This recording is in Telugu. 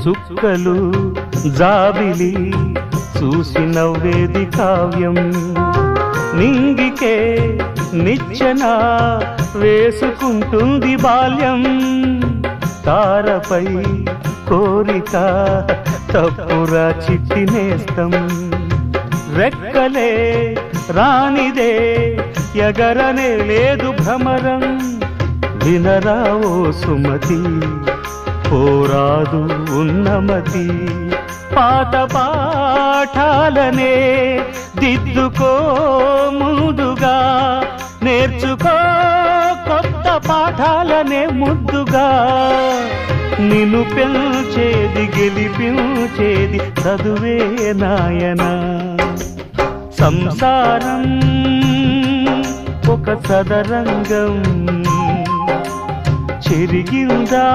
చుక్కలు జాబిలి చూసి నవ్వేది కావ్యం నింగికే నిచ్చెన వేసుకుంటుంది బాల్యం తారపై కోరిక తప్పురా చిట్టి నేస్తం రెక్కలే రానిదే ఎగరనే లేదు భ్రమరం వినరావో సుమతి పోరాదు ఉన్నమతి పాత పాఠాలనే దిద్దుకో ముందుగా నేర్చుకో కొత్త పాఠాలనే ముద్దుగా నిన్ను పెంచేది గెలిపించేది చదువే నాయనా సంసారం ఒక సదరంగం చెరిగిందా